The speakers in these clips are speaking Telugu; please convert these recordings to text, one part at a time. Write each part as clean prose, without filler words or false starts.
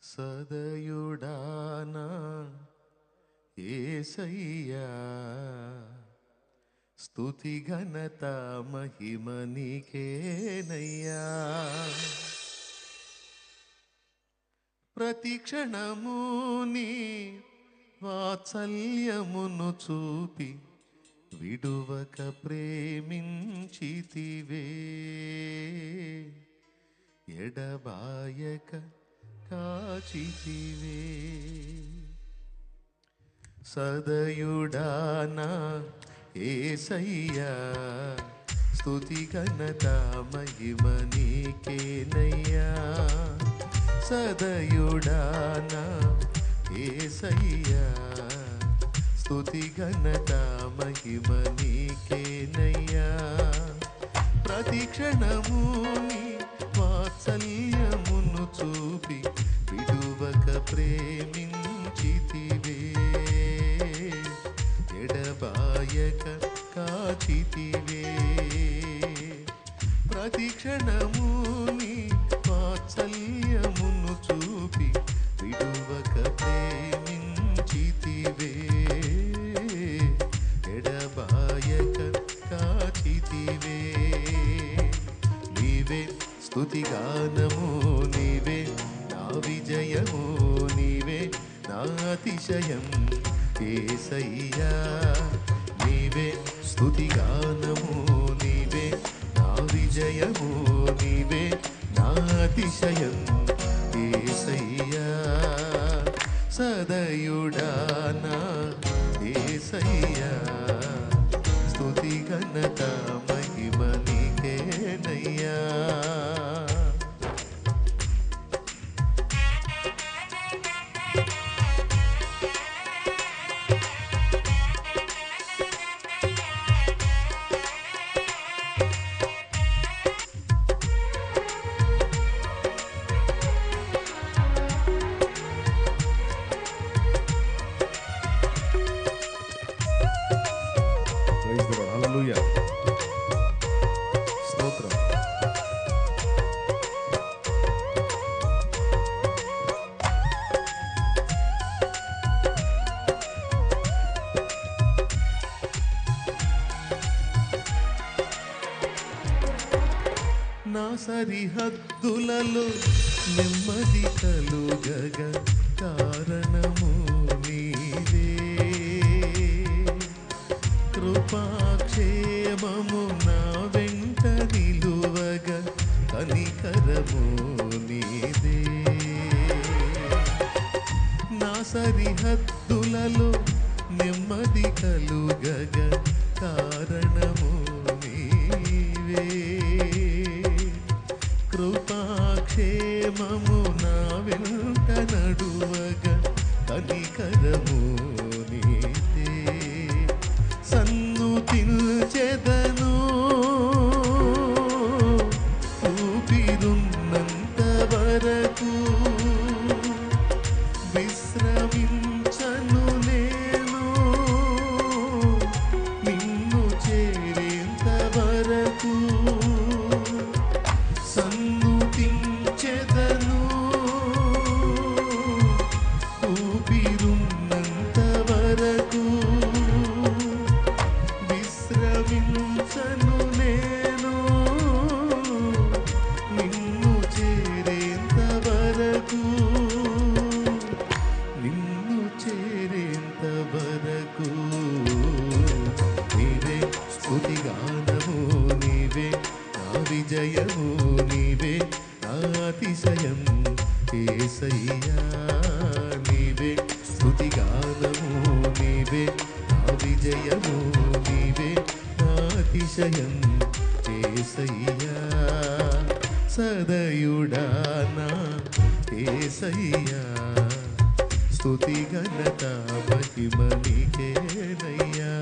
సదయుడానా యేసయ్యా స్తుతి ఘనత మహిమ నీకేనయ్యా. ప్రతి క్షణము నీ వాత్సల్యమును చూపి విడువక ప్రేమించితివే, ఎడబాయక కాచితివే. సదయుడానా యేసయ్యా స్తుతి ఘనత మహిమ నీకేనయ్యా. సదయుడానా యేసయ్యా స్తుతి ఘనత మహిమ నీకేనయ్యా. ప్రతి క్షణము నీ వాత్సల్యమును చూపి విడువక ప్రేమించితివే, ఎడబాయక కాచితివే. ప్రతి క్షణము నీ వాత్సల్యమును చూపి విడువక ప్రేమించితివే, ఎడబాయక కాచితివే. నీవే స్తుతిగానము, నీవే నా విజయము, నీవే నా అతిశయం యేసయ్యా. నీవే స్తుతిగానము, నీవే నా విజయము, నీవే నా అతిశయం యేసయ్యా. సదయుడానా యేసయ్యా స్తుతి ఘనత మహిమ నీకేనయ్యా. హల్లెలూయా, స్తోత్రం. నా సరిహద్దులలో నెమ్మది కలుగగ కారణము నీవే, కృపాక్షేమము నా వెంట నిలువగ కనికరము నీదే. నా సరిహద్దులలో నెమ్మది కలుగగ కారణము నీవే, కృపాక్షేమము నా వెంట నడువగ కనికరము నీదే. సన్నుతిల్చెదను ఊపిరున్నంత వరకు, విశ్రమించను నేను నిన్ను చేరేంత వరకు. సన్నుతించెదను ఊపిరున్నంత వరకు, విశ్రమించను నేను నిన్ను చేరేంత వరకు, నిన్ను చేరేంత వరకు. నీవే స్తుతిగానము, నీవే నా విజయము, నీవే నా అతిశయం యేసయ్యా. నీవే స్తుతిగానము, నీవే నా విజయము, నీవే నా అతిశయం యేసయ్యా. సదయుడానా యేసయ్యా స్తుతి ఘనత మహిమ నీకేనయ్యా.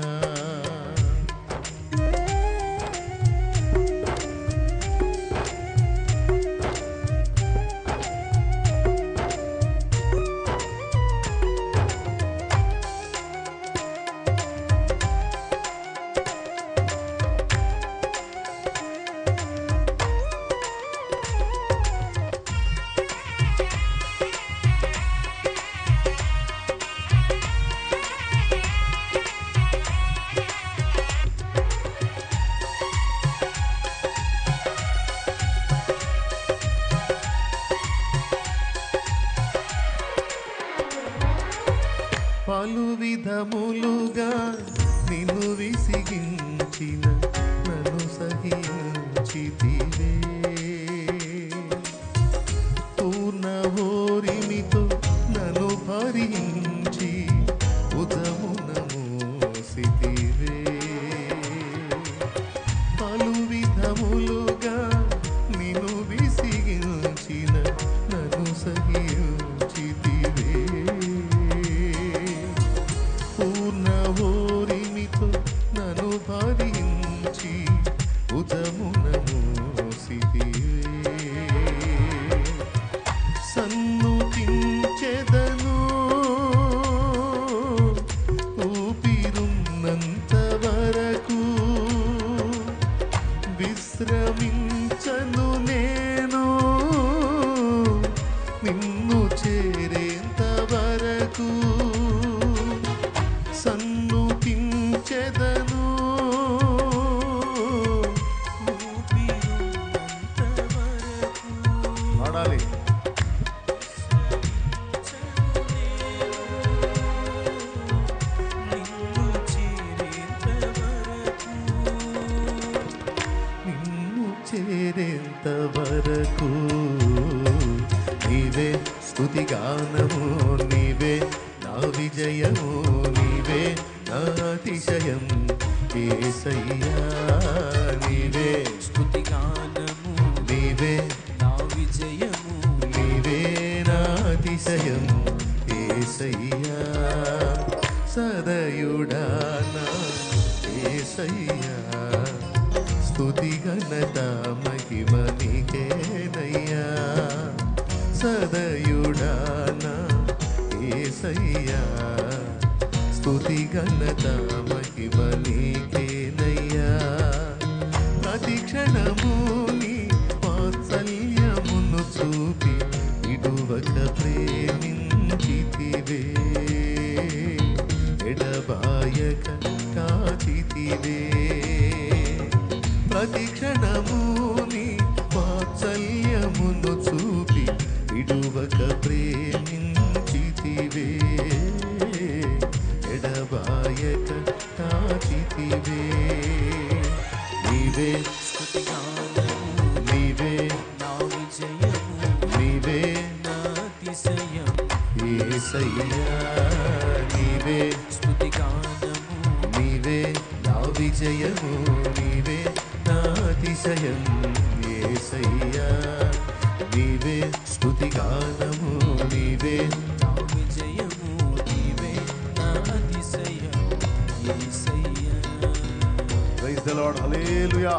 పలు విధములుగా నిన్ను విసిగించిన నన్ను సహించితివే. పూర్ణ ఓరిమితో నన్ను భరించి భుజమున మోసితివే. పలు విధములుగా నిన్ను విసిగించిన నన్ను సహించితివే. పూర్ణ ఓరిమితో నన్ను భరించి భుజమున మోసితివే. సన్నుతించెదను ఊపిరున్నంత వరకు, విశ్రమించను నేను నిన్ను చేరేంత వరకు. సన్నుతించెదను పాడాలి. నిన్ను చేరేంత వరకు నీవే స్తుతిగానము, నీవే నా విజయము, నీవే నా అతిశయం యేసయ్యా. నీవే స్తుతిగానము, నీవే నా విజయము, నీవే నా అతిశయం యేసయ్యా. సదయుడా నా యేసయ్యా, స్తుతి ఘనత మహిమ నీకేనయ్యా. సదయుడా నా యేసయ్యా, స్తుతి ఘనత మహిమ నీకేనయ్యా. ప్రతి క్షణము నీ వాత్సల్యమును చూపి విడువక ప్రేమించితివే. ఎడబాయక కాచితివే. ప్రతి క్షణము నీ వాత్సల్యమును చూపి విడువక ప్రేమించితివే. ఎడబాయక కాచితివే. నీవే స్తుతిగానము, నీవే నా విజయము, నీవే నా అతిశయం యేసయ్యా. నీవే స్తుతిగానము, నీవే నా విజయము, నీవే నా అతిశయం యేసయ్యా. నీవే స్తుతిగానము, నీవే నా విజయము, నీవే నా అతిశయం Yesayya. Praise the lord. Hallelujah.